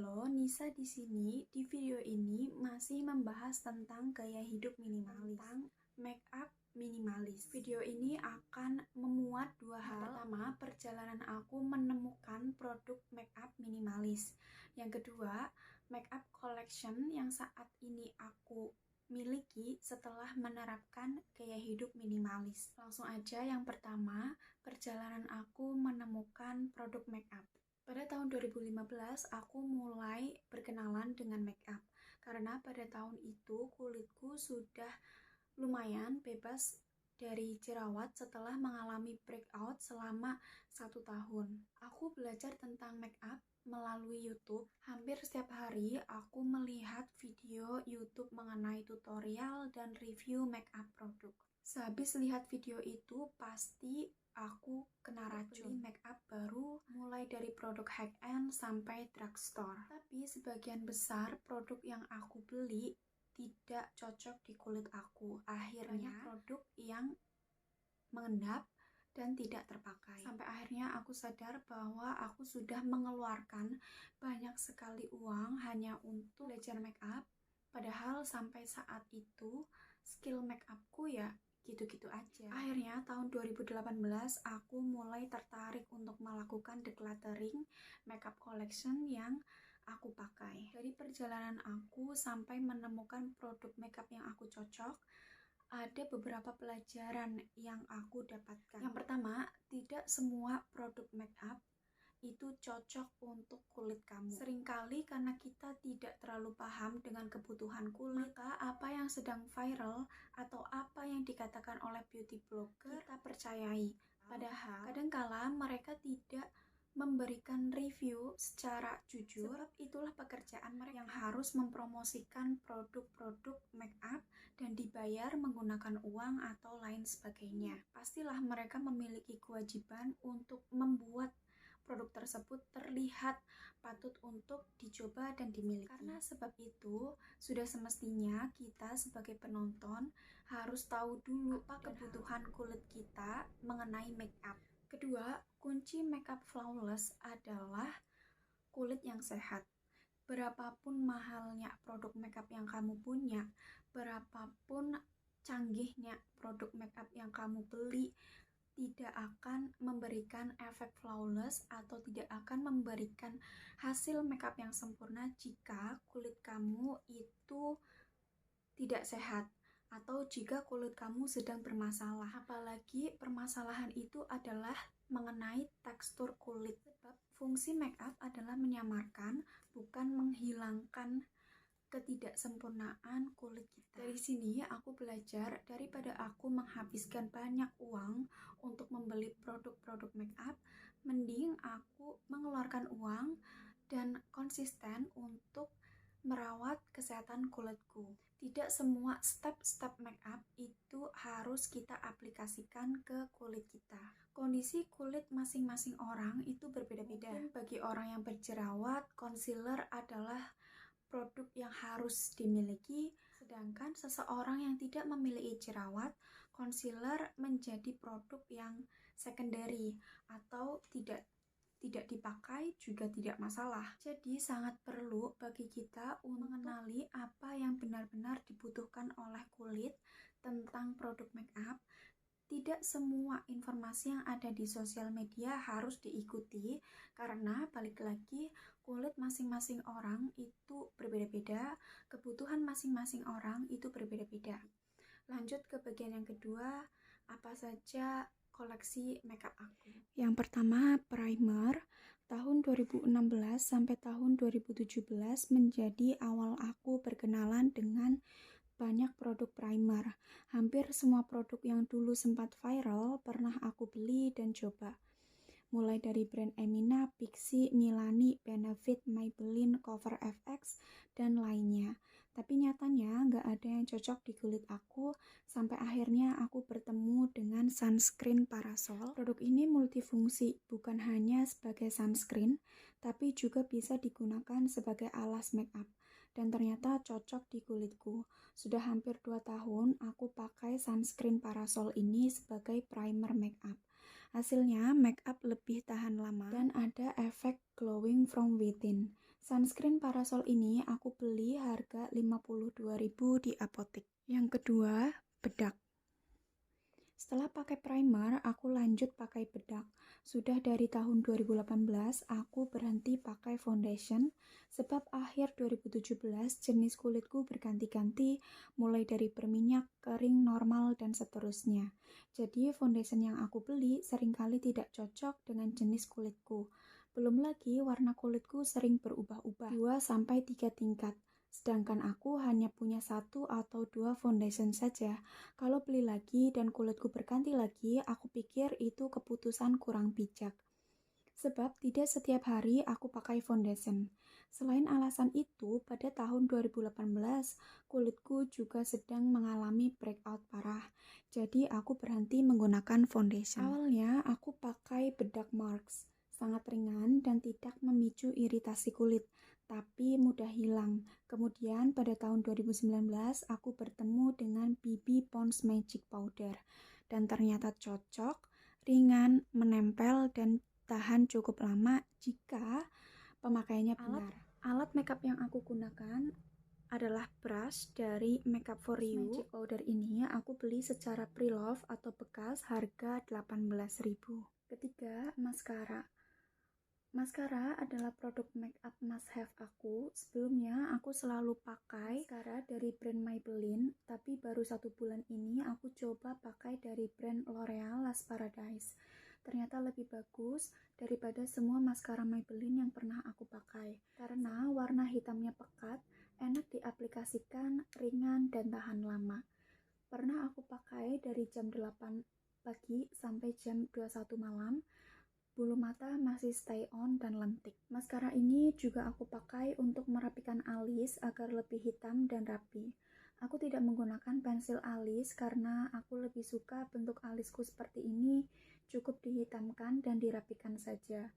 Halo, Nisa di sini. Di video ini masih membahas tentang gaya hidup minimalis, tentang make up minimalis. Video ini akan memuat dua hal. Pertama, perjalanan aku menemukan produk make up minimalis. Yang kedua, make up collection yang saat ini aku miliki setelah menerapkan gaya hidup minimalis. Langsung aja, yang pertama, perjalanan aku menemukan produk make up. Pada tahun 2015, aku mulai berkenalan dengan make up karena pada tahun itu kulitku sudah lumayan bebas dari jerawat setelah mengalami breakout selama 1 tahun. Aku belajar tentang make up melalui YouTube. Hampir setiap hari aku melihat video YouTube mengenai tutorial dan review make up produk. Sehabis lihat video itu, pasti aku kena racun make up baru, mulai dari produk high-end sampai drugstore. Tapi sebagian besar produk yang aku beli tidak cocok di kulit aku. Akhirnya produk yang mengendap dan tidak terpakai. Sampai akhirnya aku sadar bahwa aku sudah mengeluarkan banyak sekali uang hanya untuk belajar make up. Padahal sampai saat itu skill make upku ya gitu-gitu aja. Akhirnya tahun 2018 aku mulai tertarik untuk melakukan decluttering makeup collection yang aku pakai. Dari perjalanan aku sampai menemukan produk makeup yang aku cocok, ada beberapa pelajaran yang aku dapatkan. Yang pertama, tidak semua produk makeup itu cocok untuk kulit kamu. Seringkali karena kita tidak terlalu paham dengan kebutuhan kulit, maka apa yang sedang viral atau apa yang dikatakan oleh beauty blogger kita percayai. Padahal kadangkala mereka tidak memberikan review secara jujur, sebab itulah pekerjaan mereka yang harus mempromosikan produk-produk make up dan dibayar menggunakan uang atau lain sebagainya. Pastilah mereka memiliki kewajiban untuk membuat produk tersebut terlihat patut untuk dicoba dan dimiliki. Karena sebab itu, sudah semestinya kita sebagai penonton harus tahu dulu apa kebutuhan kulit kita mengenai make up. Kedua, kunci make up flawless adalah kulit yang sehat. Berapapun mahalnya produk make up yang kamu punya, berapapun canggihnya produk make up yang kamu beli, tidak akan memberikan efek flawless atau tidak akan memberikan hasil makeup yang sempurna jika kulit kamu itu tidak sehat atau jika kulit kamu sedang bermasalah. Apalagi permasalahan itu adalah mengenai tekstur kulit. Sebab fungsi makeup adalah menyamarkan, bukan menghilangkan ketidaksempurnaan kulit kita. Dari sini aku belajar, daripada aku menghabiskan banyak uang untuk membeli produk-produk make up, mending aku mengeluarkan uang dan konsisten untuk merawat kesehatan kulitku. Tidak semua step-step make up itu harus kita aplikasikan ke kulit kita. Kondisi kulit masing-masing orang itu berbeda-beda. Mungkin bagi orang yang berjerawat, concealer adalah produk yang harus dimiliki, sedangkan seseorang yang tidak memiliki jerawat, concealer menjadi produk yang secondary atau tidak dipakai juga tidak masalah. Jadi sangat perlu bagi kita untuk mengenali apa yang benar-benar dibutuhkan oleh kulit tentang produk make up. Tidak semua informasi yang ada di sosial media harus diikuti, karena balik lagi kulit masing-masing orang itu berbeda-beda, kebutuhan masing-masing orang itu berbeda-beda. Lanjut ke bagian yang kedua, apa saja koleksi makeup aku. Yang pertama, primer. Tahun 2016 sampai tahun 2017 menjadi awal aku berkenalan dengan banyak produk primer. Hampir semua produk yang dulu sempat viral pernah aku beli dan coba. Mulai dari brand Emina, Pixi, Milani, Benefit, Maybelline, Cover FX, dan lainnya. Tapi nyatanya nggak ada yang cocok di kulit aku, sampai akhirnya aku bertemu dengan sunscreen Parasol. Produk ini multifungsi, bukan hanya sebagai sunscreen, tapi juga bisa digunakan sebagai alas make up. Dan ternyata cocok di kulitku. Sudah hampir 2 tahun aku pakai sunscreen Parasol ini sebagai primer make up. Hasilnya make up lebih tahan lama dan ada efek glowing from within. Sunscreen parasol ini aku beli harga 52.000 di apotek. Yang kedua, bedak. Setelah pakai primer, aku lanjut pakai bedak. Sudah dari tahun 2018, aku berhenti pakai foundation, sebab akhir 2017 jenis kulitku berganti-ganti, mulai dari berminyak, kering, normal, dan seterusnya. Jadi foundation yang aku beli seringkali tidak cocok dengan jenis kulitku. Belum lagi warna kulitku sering berubah-ubah, 2-3 tingkat. Sedangkan aku hanya punya 1 atau 2 foundation saja. Kalau beli lagi dan kulitku berganti lagi, aku pikir itu keputusan kurang bijak. Sebab tidak setiap hari aku pakai foundation. Selain alasan itu, pada tahun 2018, kulitku juga sedang mengalami breakout parah. Jadi aku berhenti menggunakan foundation. Awalnya aku pakai bedak Marks. Sangat ringan dan tidak memicu iritasi kulit, tapi mudah hilang. Kemudian pada tahun 2019 aku bertemu dengan BB Pond's Magic Powder dan ternyata cocok, ringan, menempel, dan tahan cukup lama jika pemakaiannya benar. Alat makeup yang aku gunakan adalah brush dari Makeup For You. Magic Powder ini aku beli secara pre-love atau bekas harga 18.000. Ketiga, maskara. Maskara adalah produk makeup must have aku. Sebelumnya aku selalu pakai maskara dari brand Maybelline, tapi baru 1 bulan ini aku coba pakai dari brand L'Oreal Las Paradise. Ternyata lebih bagus daripada semua maskara Maybelline yang pernah aku pakai. Karena warna hitamnya pekat, enak diaplikasikan, ringan, dan tahan lama. Pernah aku pakai dari jam 8 pagi sampai jam 21 malam. Bulu mata masih stay on dan lentik. Maskara ini juga aku pakai untuk merapikan alis agar lebih hitam dan rapi. Aku tidak menggunakan pensil alis karena aku lebih suka bentuk alisku seperti ini, cukup dihitamkan dan dirapikan saja.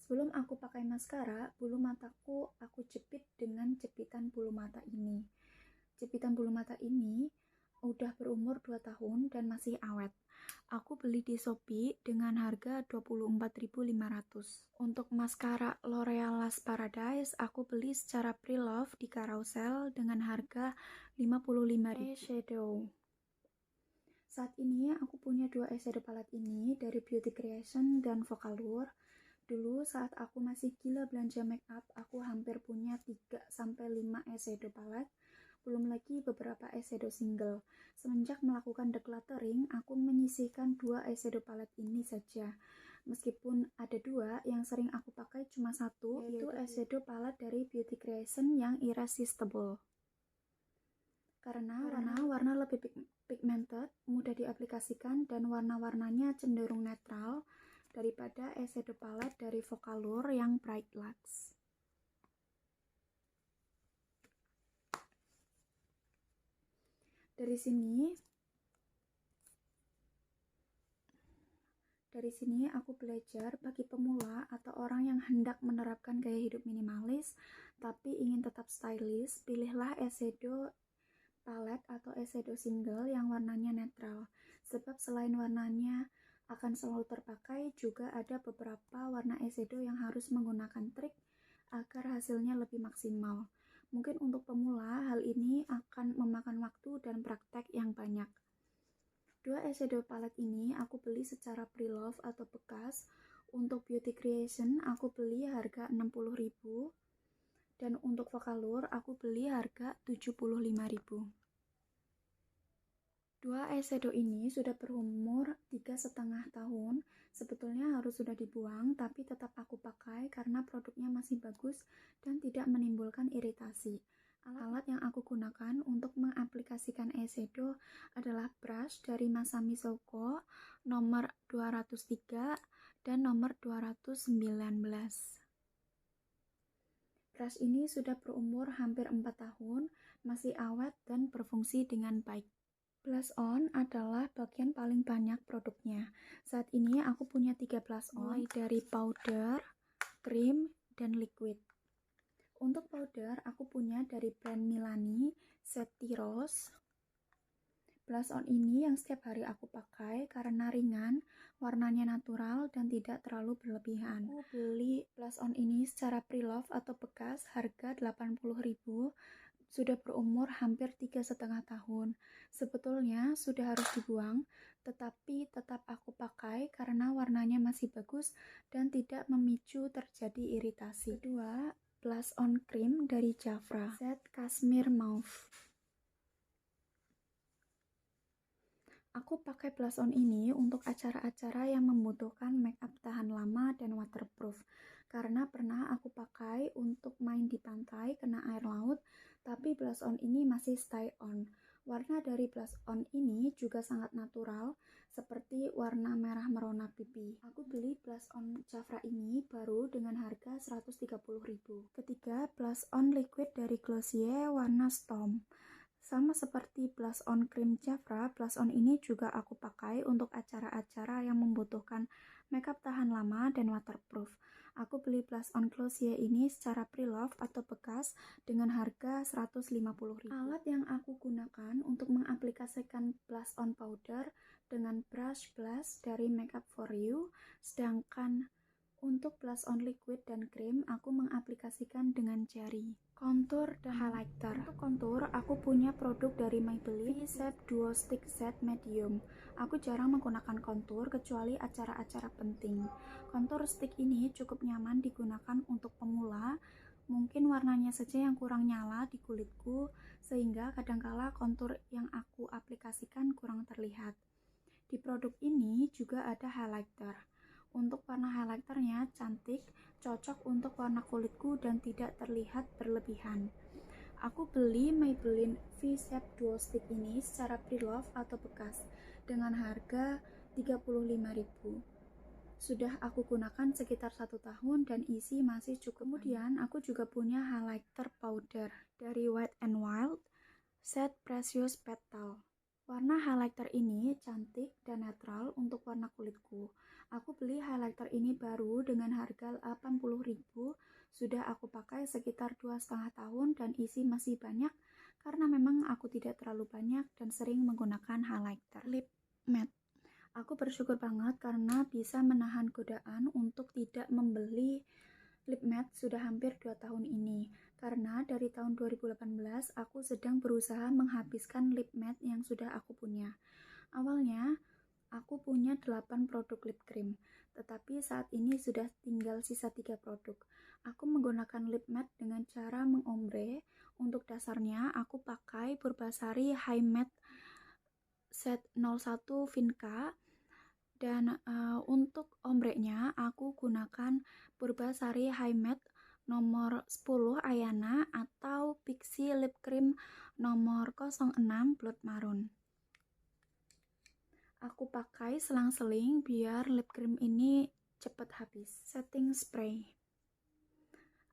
Sebelum aku pakai maskara, bulu mataku aku jepit dengan jepitan bulu mata ini. Jepitan bulu mata ini udah berumur 2 tahun dan masih awet. Aku beli di Shopee dengan harga 24.500. Untuk maskara L'Oreal Las Paradise, aku beli secara pre-love di Carousel dengan harga 55.000. Eyeshadow. Saat ini aku punya 2 eyeshadow palette ini dari Beauty Creation dan Vocaloid. Dulu saat aku masih gila belanja makeup, aku hampir punya 3-5 eyeshadow palette. Belum lagi beberapa eyeshadow single. Semenjak melakukan decluttering, aku menyisihkan 2 eyeshadow palette ini saja. Meskipun ada 2, yang sering aku pakai cuma 1, yaitu eyeshadow palette dari Beauty Creation yang Irresistible. Karena warna lebih pigmented, mudah diaplikasikan, dan warna-warnanya cenderung netral daripada eyeshadow palette dari Vocaloid yang Bright Luxe. Dari sini aku belajar bagi pemula atau orang yang hendak menerapkan gaya hidup minimalis tapi ingin tetap stylish, pilihlah eyeshadow palette atau eyeshadow single yang warnanya netral. Sebab selain warnanya akan selalu terpakai, juga ada beberapa warna eyeshadow yang harus menggunakan trik agar hasilnya lebih maksimal. Mungkin untuk pemula, hal ini akan memakan waktu dan praktek yang banyak. 2 eyeshadow palette ini aku beli secara pre-love atau bekas. Untuk Beauty Creation aku beli harga 60.000 dan untuk Vocaloid aku beli harga 75.000. 2 eyeshadow ini sudah berumur 3,5 tahun. Sebetulnya harus sudah dibuang, tapi tetap aku pakai karena produknya masih bagus dan tidak menimbulkan iritasi. Alat yang aku gunakan untuk mengaplikasikan eyeshadow adalah brush dari Masami Souko nomor 203 dan nomor 219. Brush ini sudah berumur hampir 4 tahun, masih awet dan berfungsi dengan baik. Blush on adalah bagian paling banyak produknya. Saat ini aku punya 3 blush on, mulai dari powder, cream, dan liquid. Untuk powder aku punya dari brand Milani, Set Rose, Blush on ini yang setiap hari aku pakai karena ringan, warnanya natural dan tidak terlalu berlebihan. Aku beli blush on ini secara pre-love atau bekas, harga 80.000, sudah berumur hampir 3,5 tahun. Sebetulnya sudah harus dibuang, tetapi tetap aku pakai karena warnanya masih bagus dan tidak memicu terjadi iritasi. Kedua, blush on cream dari Jafra, set Cashmere Mauve. Aku pakai blush on ini untuk acara-acara yang membutuhkan makeup tahan lama dan waterproof. Karena pernah aku pakai untuk main di pantai kena air laut, tapi blush on ini masih stay on. Warna dari blush on ini juga sangat natural, seperti warna merah merona pipi. Aku beli blush on Jafra ini baru dengan harga 130.000. Ketiga, blush on liquid dari Glossier warna Storm. Sama seperti blush on cream Jafra, blush on ini juga aku pakai untuk acara-acara yang membutuhkan makeup tahan lama dan waterproof. Aku beli blush on Glossier ini secara pre-love atau bekas dengan harga 150.000. Alat yang aku gunakan untuk mengaplikasikan blush on powder dengan brush dari Makeup For You, sedangkan untuk blush on liquid dan krim, aku mengaplikasikan dengan jari. Contour dan highlighter. Untuk contour, aku punya produk dari Maybelline V-Shape Duo Stick Set Medium. Aku jarang menggunakan contour kecuali acara-acara penting. Contour stick ini cukup nyaman digunakan untuk pemula, mungkin warnanya saja yang kurang nyala di kulitku, sehingga kadangkala contour yang aku aplikasikan kurang terlihat. Di produk ini juga ada highlighter. Untuk warna highlighternya cantik, cocok untuk warna kulitku dan tidak terlihat berlebihan. Aku beli Maybelline V-Shape Duo Stick ini secara pre-love atau bekas dengan harga 35.000. Sudah aku gunakan sekitar 1 tahun dan isi masih cukup. Kemudian aku juga punya highlighter powder dari Wet n Wild set Precious Petal. Warna highlighter ini cantik dan netral untuk warna kulitku. Aku beli highlighter ini baru dengan harga 80.000. Sudah aku pakai sekitar 2,5 tahun dan isi masih banyak karena memang aku tidak terlalu banyak dan sering menggunakan highlighter. Lip matte. Aku bersyukur banget karena bisa menahan godaan untuk tidak membeli lip matte sudah hampir 2 tahun ini. Karena dari tahun 2018 aku sedang berusaha menghabiskan lip matte yang sudah aku punya. Awalnya aku punya 8 produk lip cream, tetapi saat ini sudah tinggal sisa 3 produk. Aku menggunakan lip matte dengan cara mengombre. Untuk dasarnya aku pakai Purbasari High Matte Set 01 Vinca. Dan untuk ombrenya aku gunakan Purbasari High Matte nomor 10 Ayana atau Pixi Lip Cream nomor 06 Blood Maroon. Aku pakai selang-seling biar lip cream ini cepat habis. Setting spray.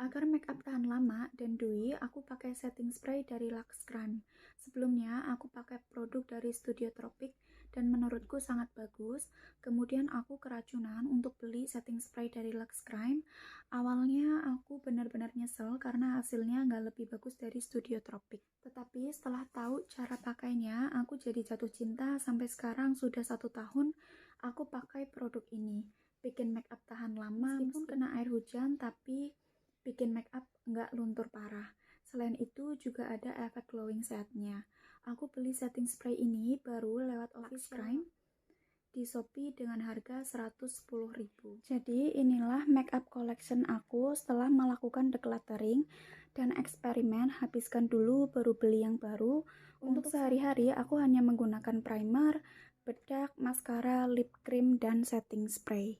Agar makeup tahan lama dan dewy, aku pakai setting spray dari Lux Crime. Sebelumnya aku pakai produk dari Studio Tropic dan menurutku sangat bagus. Kemudian aku keracunan untuk beli setting spray dari Lux Crime. Awalnya aku benar-benar nyesel karena hasilnya nggak lebih bagus dari Studio Tropic. Tetapi setelah tahu cara pakainya, aku jadi jatuh cinta. Sampai sekarang sudah 1 tahun aku pakai produk ini. Bikin makeup tahan lama meskipun kena air hujan, tapi bikin makeup nggak luntur parah. Selain itu juga ada efek glowing setnya. Aku beli setting spray ini baru lewat Lux Crime di Shopee dengan harga 110.000. Jadi inilah makeup collection aku setelah melakukan decluttering dan eksperimen, habiskan dulu baru beli yang baru. Untuk sehari-hari aku hanya menggunakan primer, bedak, maskara, lip cream, dan setting spray.